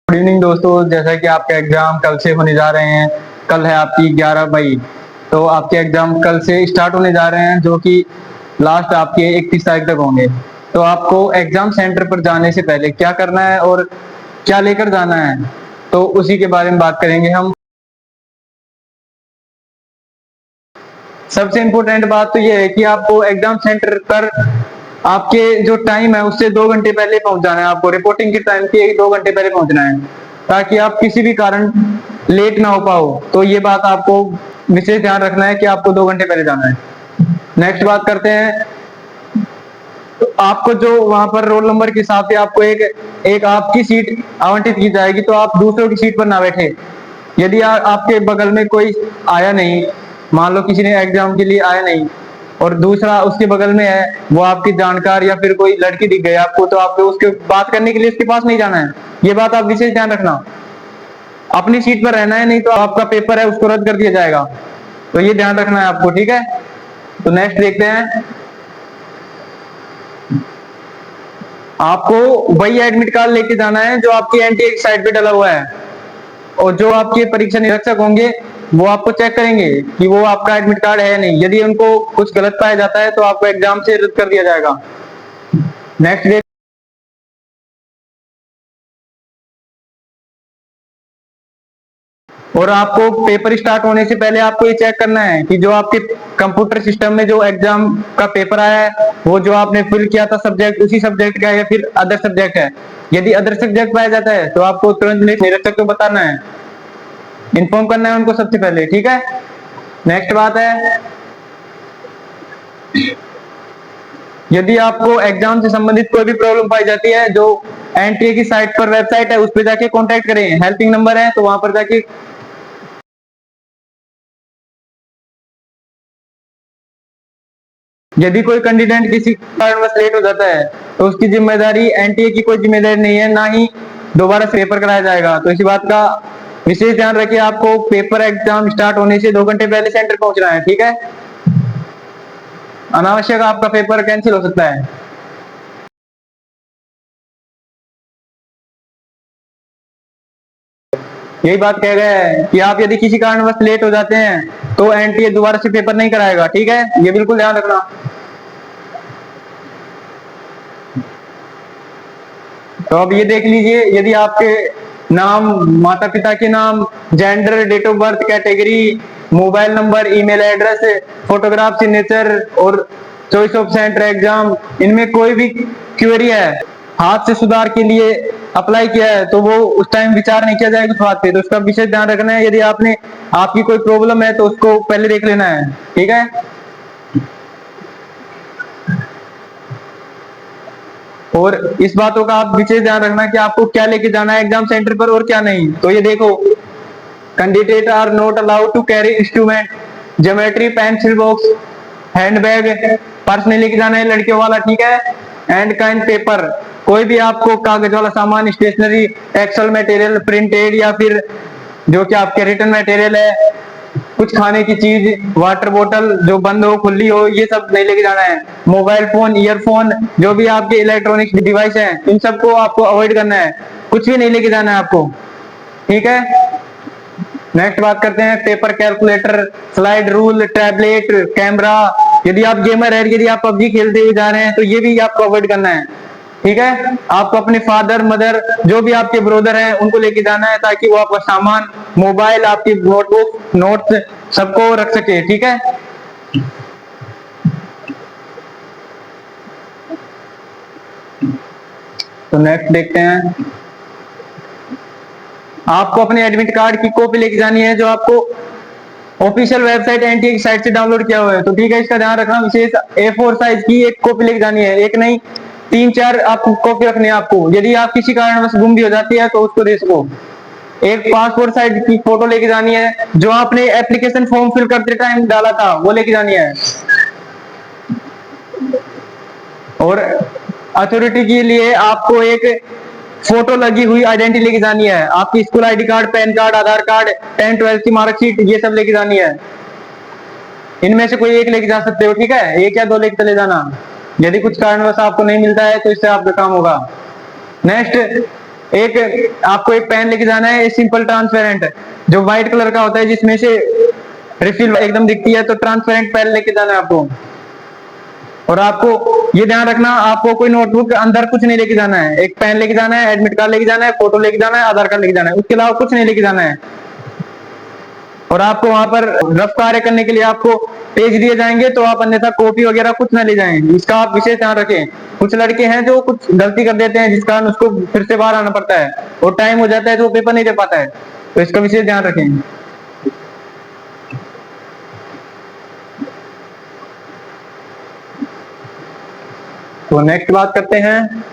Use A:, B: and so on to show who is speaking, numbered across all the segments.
A: Good evening दोस्तों। जैसा कि आपका एग्जाम कल से होने जा रहे हैं। कल है आपकी 11 मई। तो आपके एग्जाम कल से स्टार्ट होने जा रहे हैं, जो कि लास्ट आपके 31 तारीख तक होंगे। तो आपको एग्जाम सेंटर पर जाने से पहले क्या करना है और क्या लेकर जाना है, तो उसी के बारे में बात करेंगे हम। सबसे इम्पोर्टेंट बात तो ये है कि आपको एग्जाम सेंटर पर आपके जो टाइम है उससे 2 घंटे पहले पहुंच जाना है। आपको रिपोर्टिंग के टाइम के 2 घंटे पहले पहुंचना है, ताकि आप किसी भी कारण लेट ना हो पाओ। तो ये बात आपको विशेष ध्यान रखना है कि आपको 2 घंटे पहले जाना है। नेक्स्ट बात करते हैं। तो आपको जो वहां पर रोल नंबर के हिसाब से आपको एक एक आपकी सीट आवंटित की जाएगी, तो आप दूसरों की सीट पर ना बैठे। यदि आपके बगल में कोई आया नहीं, मान लो किसी ने एग्जाम के लिए आया नहीं और दूसरा उसके बगल में है, वो आपकी जानकार या फिर कोई लड़की दिख गई आपको, तो आपको उसके बात करने के लिए उसके पास नहीं जाना है। ये बात आप विशेष ध्यान रखना। अपनी सीट पर रहना है, नहीं तो आपका पेपर है उसको रद्द कर दिया जाएगा। तो ये ध्यान रखना है आपको, ठीक है। तो नेक्स्ट देखते हैं। आपको वही एडमिट कार्ड लेके जाना है जो आपकी एनटीए साइट पे डला हुआ है, और जो आपके परीक्षा निरीक्षक होंगे वो आपको चेक करेंगे कि वो आपका एडमिट कार्ड है या नहीं। यदि उनको कुछ गलत पाया जाता है तो आपको एग्जाम से रद्द कर दिया जाएगा। Next day. और आपको पेपर स्टार्ट होने से पहले आपको ये चेक करना है कि जो आपके कंप्यूटर सिस्टम में जो एग्जाम का पेपर आया है, वो जो आपने फिल किया था सब्जेक्ट उसी सब्जेक्ट का है या फिर अदर सब्जेक्ट है। यदि अदर सब्जेक्ट पाया जाता है तो आपको तुरंत निरीक्षक को बताना है, इन्फॉर्म करना है उनको सबसे पहले, ठीक है। नेक्स्ट बात है, यदि आपको एग्जाम से संबंधित कोई भी प्रॉब्लम पाई जाती है, जो एनटीए की साइट पर वेबसाइट है उस पर जाके कांटेक्ट करें। हेल्पिंग नंबर है तो वहां पर जाके यदि कोई कैंडिडेट किसी कारणवश लेट हो जाता है तो उसकी जिम्मेदारी एनटीए की कोई जिम्मेदारी नहीं है, ना ही दोबारा से पेपर कराया जाएगा। तो इसी बात का विशेष ध्यान रखिए। आपको पेपर एग्जाम स्टार्ट होने से 2 घंटे पहले सेंटर पहुंचना है, ठीक है। अनावश्यक आपका पेपर कैंसिल हो सकता है। यही बात कह रहे हैं कि आप यदि किसी कारणवश लेट हो जाते हैं तो एनटीए दोबारा से पेपर नहीं कराएगा, ठीक है। ये बिल्कुल ध्यान रखना। तो अब ये देख लीजिए, यदि आपके नाम, माता पिता के नाम, gender, date of birth, category, mobile number, email address, photograph, signature और चॉइस ऑफ सेंटर एग्जाम, इनमें कोई भी क्वेरी है, हाथ से सुधार के लिए अप्लाई किया है, तो वो उस टाइम विचार नहीं किया जाएगा उस बात पे। तो उसका विशेष ध्यान रखना है। यदि आपकी कोई प्रॉब्लम है तो उसको पहले देख लेना है, ठीक है। और इस बातों का आप विशेष ध्यान रखना कि आपको क्या लेके जाना है एग्जाम सेंटर पर और क्या नहीं। तो ये देखो, candidate are not allowed to carry instrument, geometry, pencil box, handbag, purse नहीं लेके जाना है लड़कियों वाला, ठीक है। एंड काइंड पेपर, कोई भी आपको कागज वाला सामान, स्टेशनरी, टेक्सटाइल मटेरियल, प्रिंटेड या फिर जो कि आपके रिटर्न मटेरियल है, कुछ खाने की चीज, वाटर बोतल जो बंद हो खुली हो, ये सब नहीं लेके जाना है। मोबाइल फोन, ईयरफोन, जो भी आपके इलेक्ट्रॉनिक डिवाइस हैं, इन सबको आपको अवॉइड करना है। कुछ भी नहीं लेके जाना है आपको, ठीक है। नेक्स्ट बात करते हैं, paper, calculator, slide rule, tablet, camera. यदि आप गेमर है, यदि आप पबजी खेलते हुए जा रहे हैं तो ये भी आपको अवॉइड करना है, ठीक है। आपको अपने फादर, मदर, जो भी आपके ब्रदर हैं उनको लेके जाना है, ताकि वो आपका सामान, मोबाइल, आपकी नोटबुक, नोट्स सबको रख सके, ठीक है। तो नेक्स्ट देखते हैं। आपको अपने एडमिट कार्ड की कॉपी लेके जानी है, जो आपको ऑफिशियल वेबसाइट एनटीए की साइट से डाउनलोड किया हुआ है। तो ठीक है, इसका ध्यान रखना। विशेष A4 साइज की एक कॉपी लेके जानी है, एक नहीं 3-4 आपको कॉपी रखनी है आपको। यदि आप किसी कारणवश गुम भी हो जाती है तो उसको दे सको। एक पासपोर्ट साइज की फोटो लेके जानी है, जो आपने एप्लीकेशन फॉर्म फिल करते टाइम डाला था वो लेके जानी है। और अथॉरिटी के लिए आपको एक फोटो लगी हुई आइडेंटिटी लेके जानी है। आपकी school ID card, PAN card, Aadhaar card, 10th-12th की मार्कशीट, ये सब लेके जानी है। इनमें से कोई एक लेके जा सकते हो, ठीक है। एक या दो लेके चले जाना। यदि कुछ कारणवश आपको नहीं मिलता है तो इससे आपका काम होगा। नेक्स्ट, एक आपको एक पेन लेके जाना है सिंपल ट्रांसपेरेंट, जो व्हाइट कलर का होता है जिसमें से रिफिल एकदम दिखती है, तो ट्रांसपेरेंट पेन लेके जाना है आपको। और आपको ये ध्यान रखना, आपको कोई नोटबुक के अंदर कुछ नहीं लेके जाना है, एक पेन लेके जाना है, एडमिट कार्ड लेके जाना है, फोटो लेके जाना है, आधार कार्ड लेके जाना है, उसके अलावा कुछ नहीं लेके जाना है। और आपको वहां पर रफ कार्य करने के लिए आपको पेज दिए जाएंगे, तो आप अन्यथा कॉपी वगैरह कुछ ना ले जाएं, इसका आप विशेष ध्यान रखें। कुछ लड़के हैं जो कुछ गलती कर देते हैं, जिस कारण उसको फिर से बाहर आना पड़ता है और टाइम हो जाता है तो वो पेपर नहीं दे पाता है, तो इसका विशेष ध्यान रखें। तो नेक्स्ट बात करते हैं,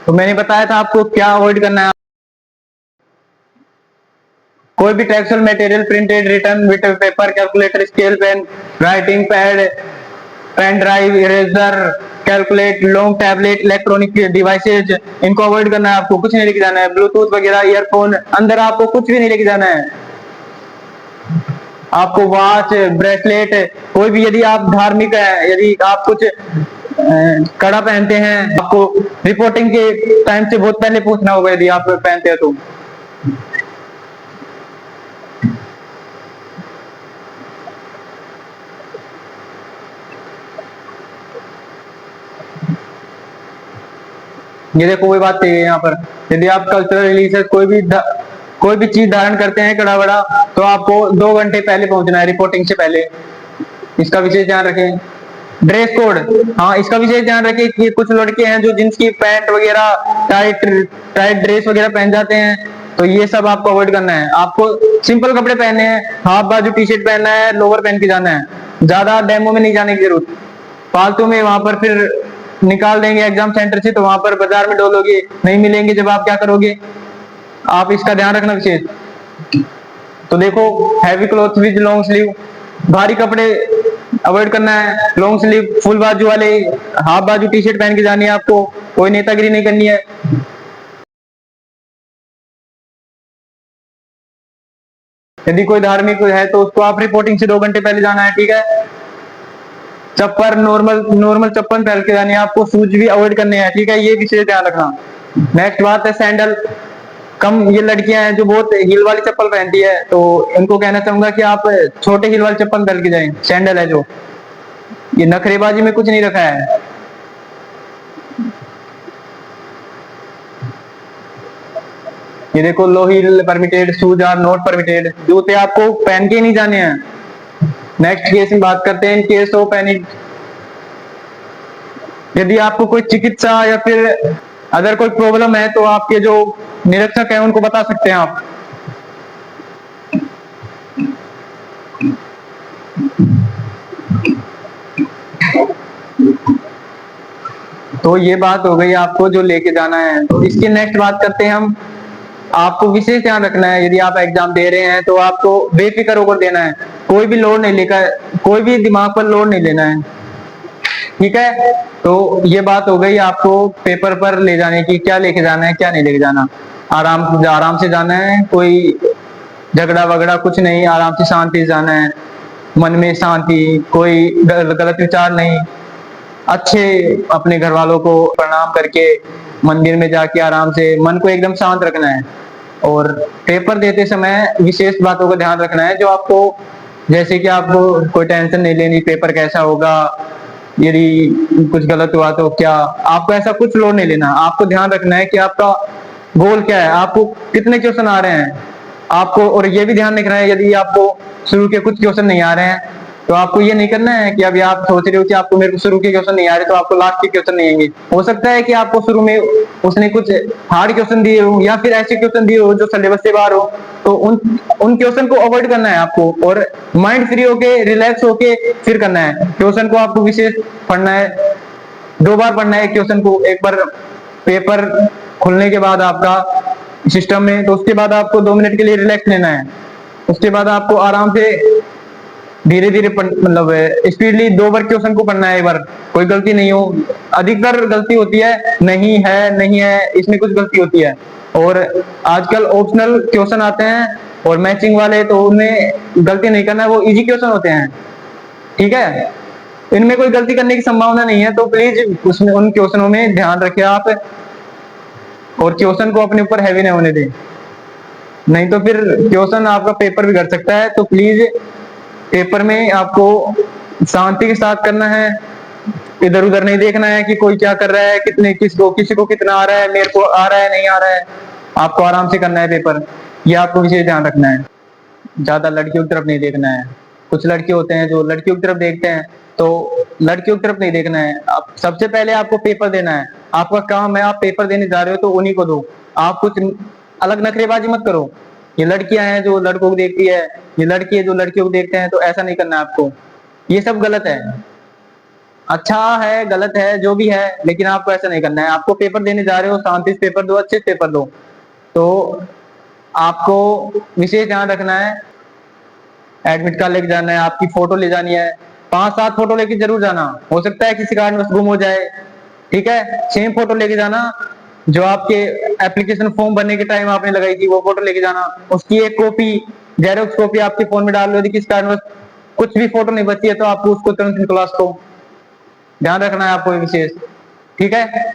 A: तो मैंने बताया था आपको क्या अवॉइड करना है। कोई भी textual material printed return with paper, calculator, scale pen, writing pad, pen drive, eraser, calculate, long tablet, electronic devices, इनको अवॉइड करना है। आपको कुछ नहीं लेके जाना है, ब्लूटूथ वगैरह, ईयरफोन, अंदर आपको कुछ भी नहीं लेके जाना है। आपको वॉच, ब्रेसलेट, कोई भी, यदि आप धार्मिक है, यदि आप कुछ कड़ा पहनते हैं, आपको रिपोर्टिंग के टाइम से बहुत पहले पूछना होगा यदि आप पहनते हैं तो। ये देखो कोई बात नहीं है यहाँ पर, यदि आप कल्चरल रिलीजियस कोई भी चीज धारण करते हैं कड़ा बड़ा, तो आपको 2 घंटे पहले पहुंचना है, रिपोर्टिंग से पहले, इसका विशेष ध्यान रखें। ड्रेस कोड, हाँ इसका विशेष ध्यान रखें कि कुछ लड़के हैं जो जींस की पैंट वगैरह, टाइट टाइट ड्रेस वगैरह पहन जाते हैं, तो ये सब आपको अवॉइड करना है। आपको सिंपल कपड़े पहनने हैं, हाफ बाजू टी शर्ट पहनना है, लोअर पहन के जाना है, ज्यादा डेमो में नहीं जाने की जरूरत। फालतू में वहां पर फिर निकाल देंगे एग्जाम सेंटर से, तो वहां पर बाजार में डोलोगे, नहीं मिलेंगे जब आप क्या करोगे, आप इसका ध्यान रखना विशेष। तो देखो, heavy cloth with long sleeve, भारी कपड़े अवॉइड करना है, लॉन्ग स्लीव फुल बाजू वाले, हाफ बाजू टी शर्ट पहन के जानी है आपको, कोई नेतागिरी नहीं करनी है। यदि कोई धार्मिक है तो उसको आप रिपोर्टिंग से 2 घंटे पहले जाना है, ठीक है। चप्पल नॉर्मल नॉर्मल चप्पल पहन के जानी है आपको, शूज भी अवॉइड करने हैं, ठीक है, ये विशेष ध्यान रखना। नेक्स्ट बात है सैंडल। कम ये लड़कियां हैं जो बहुत हील वाली चप्पल पहनती है, तो इनको कहना चाहूंगा कि आप छोटे हील वाली चप्पल पहन के जाएं, सैंडल है जो, ये नखरेबाजी में कुछ नहीं रखा है। ये देखो, low heel permitted, shoes are not permitted, जूते आपको पहन के ही नहीं जाने हैं। नेक्स्ट केस में बात करते हैं, इन केस ऑफ एनी, यदि आपको कोई चिकित्सा या फिर अगर कोई प्रॉब्लम है तो आपके जो निरीक्षक है उनको बता सकते हैं आप। तो ये बात हो गई आपको जो लेके जाना है। तो इसकी नेक्स्ट बात करते हैं हम, आपको विशेष ध्यान रखना है, यदि आप एग्जाम दे रहे हैं तो आपको बेफिक्र होकर देना है, कोई भी लोड नहीं लेकर, कोई भी दिमाग पर लोड नहीं लेना है, ठीक है। तो ये बात हो गई आपको पेपर पर ले जाने की, क्या लेके जाना है क्या नहीं लेके जाना। आराम से जाना है, कोई झगड़ा वगड़ा कुछ नहीं, आराम से शांति से जाना है, मन में शांति, कोई गलत विचार नहीं, अच्छे अपने घर वालों को प्रणाम करके मंदिर में जाके आराम से मन को एकदम शांत रखना है। और पेपर देते समय विशेष बातों का ध्यान रखना है, जो आपको, जैसे कि आपको कोई टेंशन नहीं लेनी पेपर कैसा होगा, यदि कुछ गलत हुआ तो क्या, आपको ऐसा कुछ लोड नहीं लेना। आपको ध्यान रखना है कि आपका गोल क्या है, आपको कितने क्वेश्चन आ रहे हैं आपको, और ये भी ध्यान रखना है यदि आपको शुरू के कुछ क्वेश्चन नहीं आ रहे हैं तो आपको ये नहीं करना है कि अभी आप सोच रहे हो कि आपको मेरे को शुरू के क्वेश्चन नहीं आ रहे तो आपको लास्ट के क्वेश्चन नहीं आएंगे। हो सकता है कि आपको शुरू में उसने कुछ हार्ड क्वेश्चन दिए हो या फिर ऐसे क्वेश्चन दिए हो जो सिलेबस से बाहर हो, तो उन क्वेश्चन को अवॉइड करना है आपको, और माइंड फ्री होके रिलैक्स होके फिर करना है। क्वेश्चन को आपको विशेष पढ़ना है, 2 बार पढ़ना है क्वेश्चन को, एक बार पेपर खुलने के बाद आपका सिस्टम में, तो उसके बाद आपको 2 मिनट के लिए रिलैक्स लेना है, उसके बाद आपको आराम से धीरे धीरे मतलब स्पीडली 2 बार क्वेश्चन को पढ़ना है, एक बार कोई गलती नहीं हो। अधिकतर गलती होती है नहीं है, नहीं है, इसमें कुछ गलती होती है, और आजकल ऑप्शनल क्वेश्चन आते हैं और मैचिंग वाले, तो उनमें गलती नहीं करना है, वो इजी क्वेश्चन होते हैं, ठीक है। इनमें कोई गलती करने की संभावना नहीं है, तो प्लीज उसमें उन क्वेश्चनों में ध्यान रखिए आप, और क्वेश्चन को अपने ऊपर हैवी नहीं होने दें, नहीं तो फिर क्वेश्चन आपका पेपर बिगड़ सकता है। तो प्लीज पेपर में आपको शांति के साथ करना है, इधर उधर नहीं देखना है कि कोई क्या कर रहा है, कितने किसी को कितना आ रहा है, मेरे को आ रहा है नहीं आ रहा है। आपको आराम से करना है पेपर, ये आपको विशेष ध्यान रखना है। ज्यादा लड़कियों की तरफ नहीं देखना है। कुछ लड़के होते हैं जो लड़कियों की तरफ देखते हैं, तो लड़कियों की तरफ नहीं देखना है। आप सबसे पहले आपको पेपर देना है, आपका काम है, आप पेपर देने जा रहे हो तो उन्हीं को दो। आप कुछ अलग नखरेबाजी मत करो। ये लड़कियां हैं जो लड़कों को देखती है, ये लड़की है जो लड़कियों को देखते हैं, तो ऐसा नहीं करना है आपको। ये सब गलत है, अच्छा है गलत है जो भी है, लेकिन आपको ऐसा नहीं करना है। आपको पेपर देने जा रहे हो, शांति से पेपर दो, अच्छे से पेपर दो। तो आपको विशेष ध्यान रखना है, एडमिट कार्ड लेके जाना है, आपकी फोटो ले जानी है, 5-7 फोटो लेके जरूर जाना। हो सकता है किसी कारण गुम हो जाए, ठीक है। सेम फोटो लेके जाना जो आपके एप्लीकेशन फॉर्म भरने के टाइम आपने लगाई थी, वो फोटो लेके जाना। उसकी एक कॉपी, जेरोक्स कॉपी आपके फोन में डाल लो। यदि किस कारण कुछ भी फोटो नहीं बची है तो आपको उसको तुरंत क्लास को ध्यान रखना है आपको विशेष, ठीक है।